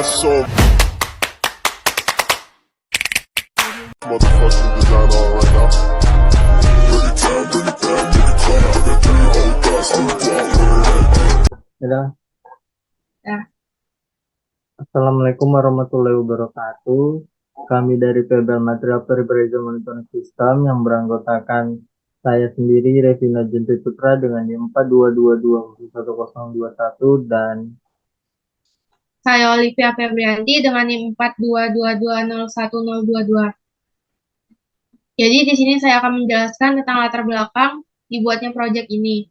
got some motherfucking design on right now. Bring it down, bring it down, bring it down. I got 3 old guys to Ya, Ya, Assalamualaikum warahmatullahi wabarakatuh. Kami dari Febel Material Preparation Monitoring System yang beranggotakan saya sendiri, Revina Jentri Putra dengan NIM 42221021 dan saya Olivia Febrianti dengan NIM 4222010022. Jadi di sini saya akan menjelaskan tentang latar belakang dibuatnya proyek ini.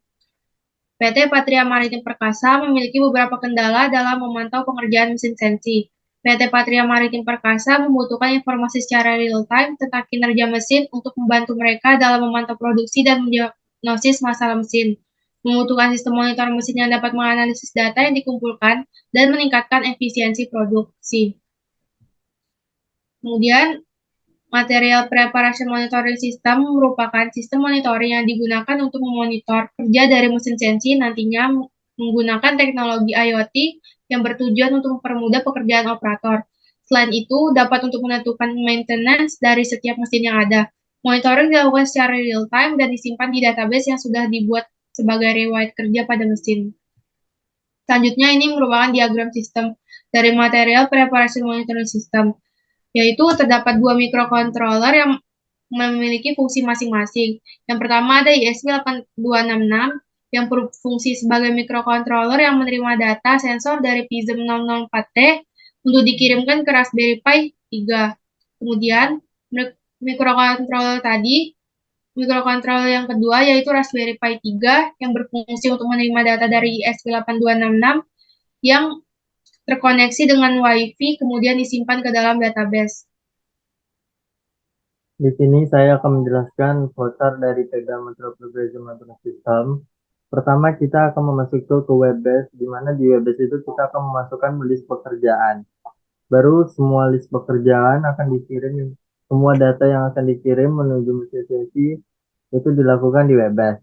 PT Patria Maritim Perkasa memiliki beberapa kendala dalam memantau pengerjaan mesin sensi. PT Patria Maritim Perkasa membutuhkan informasi secara real-time tentang kinerja mesin untuk membantu mereka dalam memantau produksi dan mendiagnosis masalah mesin. Membutuhkan sistem monitor mesin yang dapat menganalisis data yang dikumpulkan dan meningkatkan efisiensi produksi. Kemudian, Material Preparation Monitoring System merupakan sistem monitoring yang digunakan untuk memonitor kerja dari mesin sensi nantinya menggunakan teknologi IoT yang bertujuan untuk mempermudah pekerjaan operator. Selain itu, dapat untuk menentukan maintenance dari setiap mesin yang ada. Monitoring dilakukan secara real-time dan disimpan di database yang sudah dibuat sebagai riwayat kerja pada mesin. Selanjutnya, ini merupakan diagram sistem dari Material Preparation Monitoring System, yaitu terdapat 2 microcontroller yang memiliki fungsi masing-masing. Yang pertama ada ISP8266 yang berfungsi sebagai microcontroller yang menerima data sensor dari PISM 004T untuk dikirimkan ke Raspberry Pi 3. Kemudian microcontroller yang kedua yaitu Raspberry Pi 3 yang berfungsi untuk menerima data dari ISP8266 yang terkoneksi dengan Wi-Fi kemudian disimpan ke dalam database. di sini saya akan menjelaskan flowchart dari Febel Material Preparation Monitoring System. Pertama kita akan memasuki ke web-base, di mana di web-base itu kita akan memasukkan list pekerjaan. Baru semua list pekerjaan akan dikirim, semua data yang akan dikirim menuju mesin sensi itu dilakukan di web-base.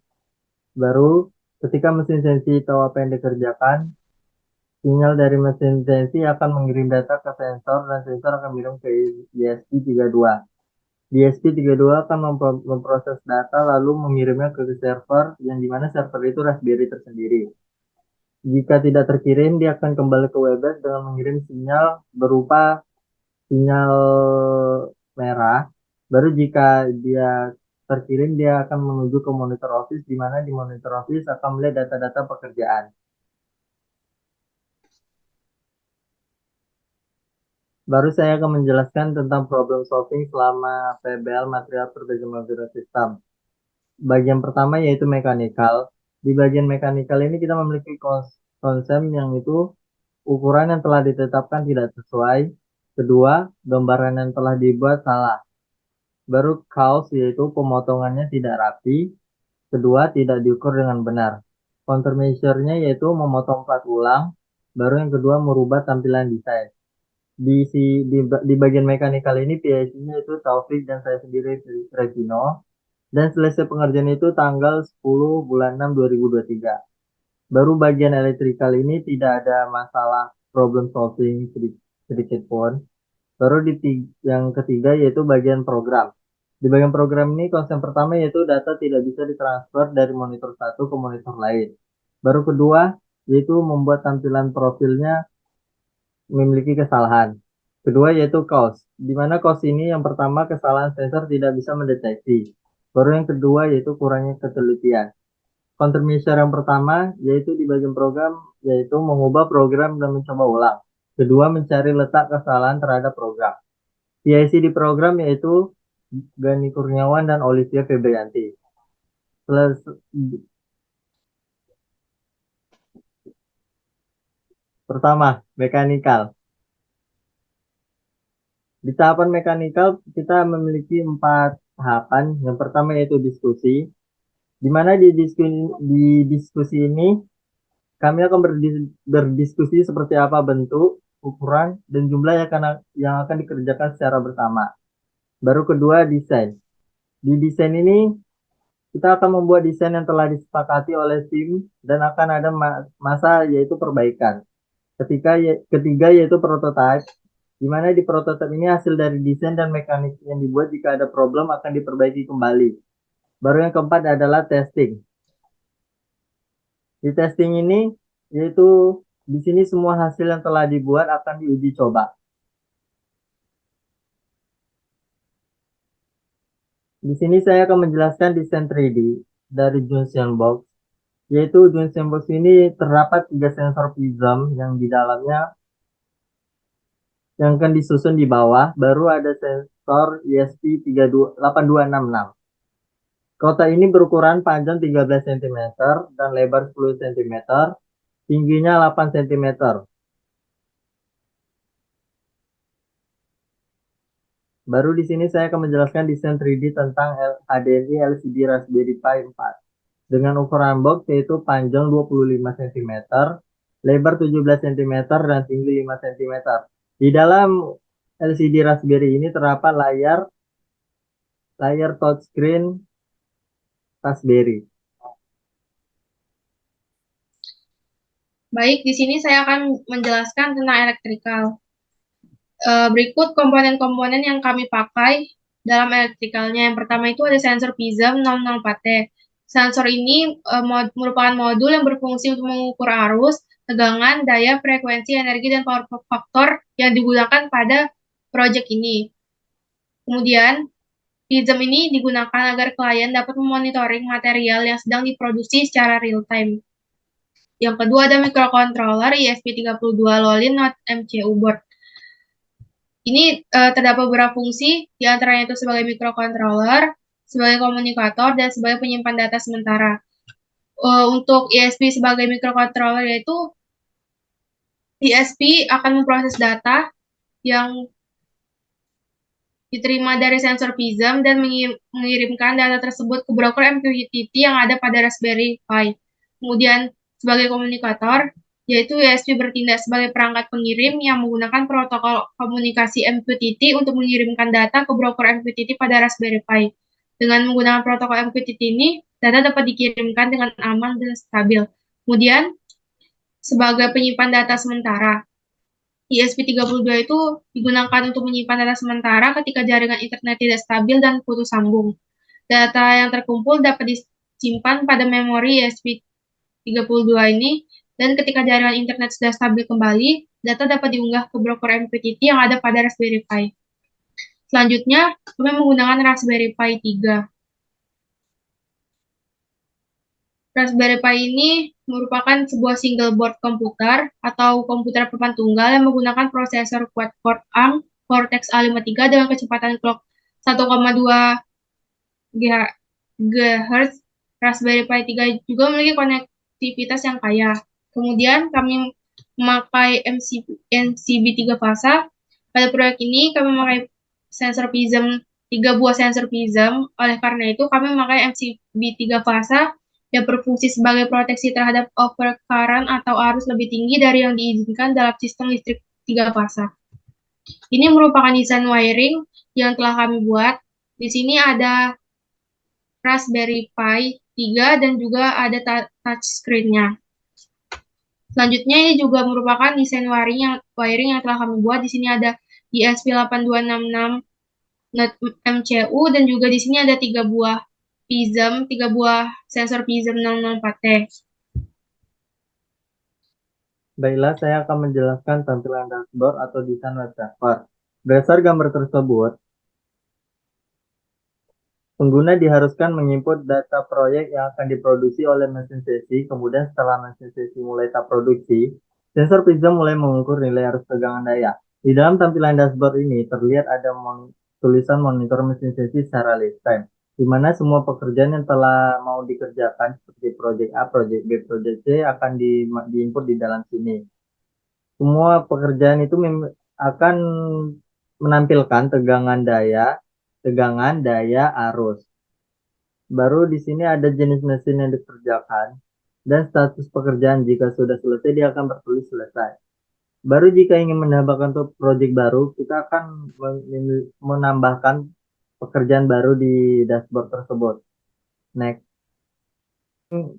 Baru ketika mesin sensi tahu apa yang dikerjakan, sinyal dari mesin sensi akan mengirim data ke sensor dan sensor akan mengirim ke DSP32. DSP32 akan memproses data lalu mengirimnya ke server yang dimana server itu Raspberry tersendiri. Jika tidak terkirim, dia akan kembali ke web-base dengan mengirim sinyal berupa sinyal merah. Baru jika dia terkirim, dia akan menuju ke monitor office, di mana di monitor office akan melihat data-data pekerjaan. Baru saya akan menjelaskan tentang problem solving selama PBL Material Preparation Monitoring System. Bagian pertama yaitu mechanical. Di bagian mechanical ini kita memiliki konsep yang itu ukuran yang telah ditetapkan tidak sesuai. Kedua, gambaran yang telah dibuat salah. Baru cause yaitu pemotongannya tidak rapi. Kedua, tidak diukur dengan benar. Countermeasure-nya yaitu memotong plat ulang. Baru yang kedua, merubah tampilan desain. Di bagian mekanikal ini PIC-nya itu Taufik dan saya sendiri Regino, dan selesai pengerjaan itu tanggal 10 bulan 6 2023. Baru bagian elektrikal ini tidak ada masalah problem solving sedikit pun. Baru yang ketiga yaitu bagian program. Di bagian program ini konsep pertama yaitu data tidak bisa ditransfer dari monitor satu ke monitor lain. Baru kedua yaitu membuat tampilan profilnya memiliki kesalahan. Kedua yaitu cause, di mana cause ini yang pertama kesalahan sensor tidak bisa mendeteksi. Baru yang kedua yaitu kurangnya ketelitian. Countermeasure yang pertama yaitu di bagian program yaitu mengubah program dan mencoba ulang. Kedua mencari letak kesalahan terhadap program. PIC di program yaitu Gani Kurniawan dan Olivia Febrianti. Pertama, mekanikal. Di tahapan mekanikal kita memiliki 4 tahapan. Yang pertama yaitu diskusi, di mana di diskusi ini kami akan berdiskusi seperti apa bentuk, ukuran, dan jumlah yang akan dikerjakan secara bersama. Baru kedua, desain. Di desain ini kita akan membuat desain yang telah disepakati oleh tim dan akan ada masa yaitu perbaikan. Ketiga yaitu prototype, di mana di prototipe ini hasil dari desain dan mekanik yang dibuat jika ada problem akan diperbaiki kembali. Baru yang keempat adalah testing. Di testing ini yaitu di sini semua hasil yang telah dibuat akan diuji coba. Di sini saya akan menjelaskan desain 3D dari Junction Box. Yaitu Junction Box ini terdapat 3 sensor prism yang di dalamnya yang akan disusun di bawah, baru ada sensor ESP8266. Kotak ini berukuran panjang 13 cm dan lebar 10 cm, tingginya 8 cm. Baru di sini saya akan menjelaskan desain 3D tentang HDMI LCD Raspberry Pi 4 dengan ukuran box yaitu panjang 25 cm, lebar 17 cm, dan tinggi 5 cm. Di dalam LCD Raspberry ini terdapat layar touchscreen Raspberry. Baik, di sini saya akan menjelaskan tentang elektrikal. Berikut komponen-komponen yang kami pakai dalam elektrikalnya. Yang pertama itu ada sensor PISM 004T. Sensor ini merupakan modul yang berfungsi untuk mengukur arus, tegangan, daya, frekuensi, energi, dan power factor yang digunakan pada proyek ini. Kemudian, PISM ini digunakan agar klien dapat memonitoring material yang sedang diproduksi secara real-time. Yang kedua ada microcontroller ESP32 Lolin Not MCU board. Ini terdapat beberapa fungsi, di antaranya itu sebagai microcontroller, sebagai komunikator, dan sebagai penyimpan data sementara. Untuk ESP sebagai microcontroller yaitu ESP akan memproses data yang diterima dari sensor PISM dan mengirimkan data tersebut ke broker MQTT yang ada pada Raspberry Pi. Kemudian sebagai komunikator, yaitu ESP bertindak sebagai perangkat pengirim yang menggunakan protokol komunikasi MQTT untuk mengirimkan data ke broker MQTT pada Raspberry Pi. Dengan menggunakan protokol MQTT ini, data dapat dikirimkan dengan aman dan stabil. Kemudian, sebagai penyimpan data sementara, ESP32 itu digunakan untuk menyimpan data sementara ketika jaringan internet tidak stabil dan putus sambung. Data yang terkumpul dapat disimpan pada memori ESP32 ini, dan ketika jaringan internet sudah stabil kembali, data dapat diunggah ke broker MQTT yang ada pada Raspberry Pi. Selanjutnya, kami menggunakan Raspberry Pi 3. Raspberry Pi ini merupakan sebuah single board komputer atau komputer papan tunggal yang menggunakan prosesor quad-core ARM Cortex A53 dengan kecepatan clock 1,2 GHz. Raspberry Pi 3 juga memiliki konektivitas yang kaya. Kemudian kami memakai MCB 3 fasa. Pada proyek ini kami memakai sensor PISM 3 buah sensor PISM. Oleh karena itu kami memakai MCB 3 fasa yang berfungsi sebagai proteksi terhadap overcurrent atau arus lebih tinggi dari yang diizinkan dalam sistem listrik 3 fasa. Ini merupakan desain wiring yang telah kami buat. Di sini ada Raspberry Pi 3 dan juga ada touchscreen-nya. Selanjutnya ini juga merupakan desain wiring yang telah kami buat. Di sini ada ESP8266 MCU dan juga di sini ada 3 buah PISM, 3 buah sensor PISM 004T. Baiklah, saya akan menjelaskan tampilan dashboard atau desain web server. Berdasar gambar tersebut, pengguna diharuskan menginput data proyek yang akan diproduksi oleh mesin sesi. Kemudian setelah mesin sesi mulai tahap produksi, sensor PISM mulai mengukur nilai arus tegangan daya. Di dalam tampilan dashboard ini terlihat ada tulisan monitor mesin sesi secara real time, di mana semua pekerjaan yang telah mau dikerjakan seperti proyek A, proyek B, proyek C akan diinput di dalam sini. Semua pekerjaan itu akan menampilkan tegangan daya, arus. Baru di sini ada jenis mesin yang dikerjakan dan status pekerjaan. Jika sudah selesai, dia akan bertulis selesai. Baru jika ingin menambahkan untuk proyek baru, kita akan menambahkan pekerjaan baru di dashboard tersebut. Next,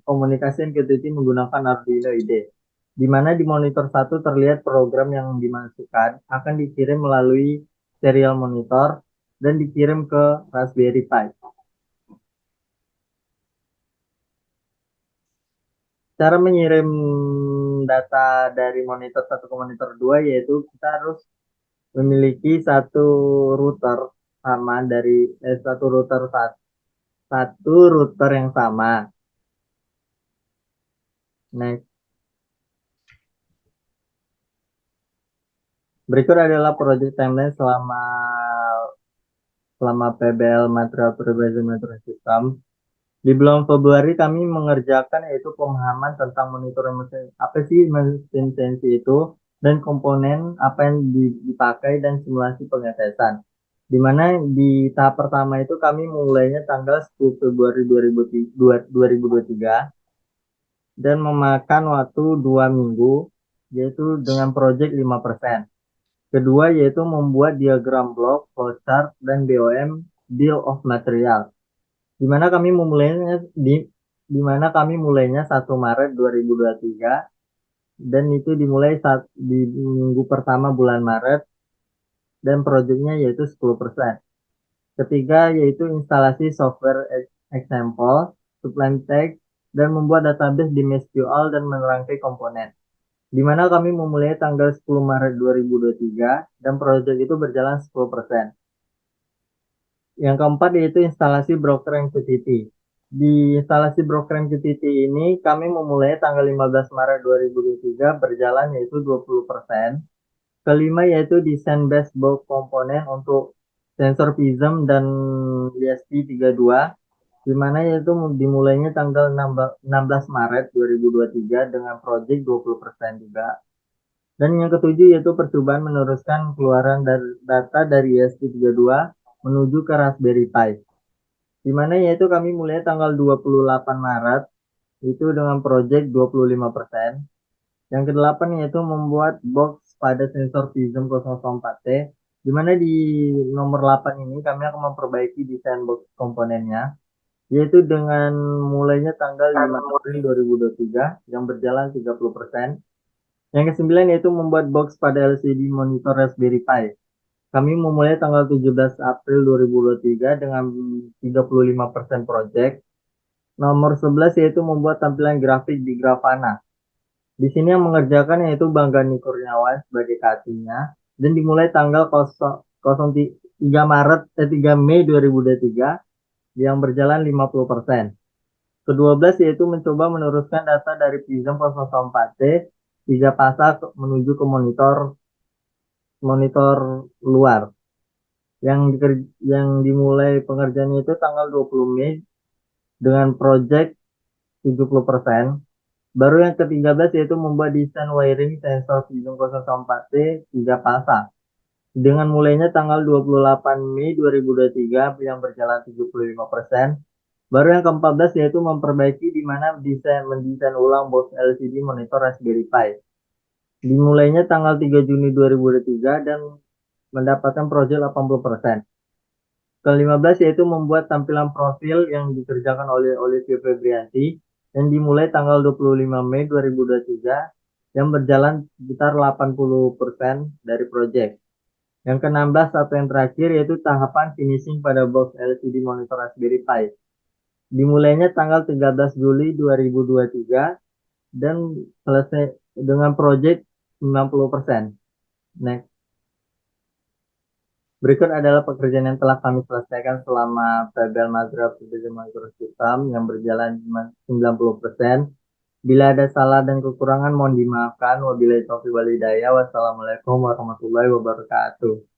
komunikasi MQTT menggunakan Arduino IDE. di mana di monitor 1 terlihat program yang dimasukkan akan dikirim melalui serial monitor dan dikirim ke Raspberry Pi. Cara mengirim data dari monitor 1 ke monitor 2 yaitu kita harus memiliki satu router sama dari satu router yang sama. Next. Berikut adalah project timeline selama PBL Material Preparation Monitoring System. Di bulan Februari kami mengerjakan yaitu pemahaman tentang monitoring mesin. Apa sih mesin sensi itu dan komponen apa yang dipakai dan simulasi pengetesan. Di mana di tahap pertama itu kami mulainya tanggal 10 Februari 2023 dan memakan waktu 2 minggu yaitu dengan project 5%. Kedua yaitu membuat diagram blok, flowchart, dan BOM Bill of Material. Di mana kami mulainya 1 Maret 2023 dan itu dimulai di minggu pertama bulan Maret dan proyeknya yaitu 10%. Ketiga yaitu instalasi software example, sublime text, dan membuat database di MySQL dan merangkai komponen. Di mana kami memulai tanggal 10 Maret 2023 dan proyek itu berjalan 10%. Yang keempat yaitu instalasi broker MQTT. Di instalasi broker MQTT ini kami memulai tanggal 15 Maret 2023 berjalan yaitu 20%. Kelima yaitu desain base box komponen untuk sensor PISM dan ESP32, di mana yaitu dimulainya tanggal 16 Maret 2023 dengan project 20% juga. Dan yang ketujuh yaitu percobaan meneruskan keluaran data dari ESP32 menuju ke Raspberry Pi. Di mana yaitu kami mulai tanggal 28 Maret itu dengan project 25%. Yang kedelapan yaitu membuat box pada sensor PISM 004T, di mana di nomor 8 ini kami akan memperbaiki desain box komponennya, yaitu dengan mulainya tanggal 5 April 2023 yang berjalan 30%. Yang kesembilan yaitu membuat box pada LCD monitor Raspberry Pi. Kami memulai tanggal 17 April 2023 dengan 35% project. Nomor 11 yaitu membuat tampilan grafik di Grafana. Di sini yang mengerjakan yaitu Bangga Kurniawan sebagai KT-nya dan dimulai tanggal 3 Mei 2023 yang berjalan 50%. Ke-12 yaitu mencoba meneruskan data dari PISM 004T 3 pasang menuju ke monitor luar. Yang dimulai pengerjaannya itu tanggal 20 Mei dengan project 70%. Baru yang ke-13 yaitu membuat desain wiring sensor PISM 004T 3 pasang. Dengan mulainya tanggal 28 Mei 2023 yang berjalan 75%. Baru yang ke-14 yaitu memperbaiki di mana mendesain ulang box LCD monitor Raspberry Pi. Dimulainya tanggal 3 Juni 2023 dan mendapatkan project 80%. Ke-15 yaitu membuat tampilan profil yang dikerjakan oleh Olivia Febrianti yang dimulai tanggal 25 Mei 2023 yang berjalan sekitar 80% dari project. Yang ke-16 atau yang terakhir yaitu tahapan finishing pada box LCD monitor Raspberry Pi. Dimulainya tanggal 13 Juli 2023 dan selesai dengan project 90%. Next. Berikut adalah pekerjaan yang telah kami selesaikan selama PBL Material Preparation Monitoring System yang berjalan 90%. Bila ada salah dan kekurangan mohon dimaafkan. Wabillahi taufiq wal hidayah. Wassalamualaikum warahmatullahi wabarakatuh.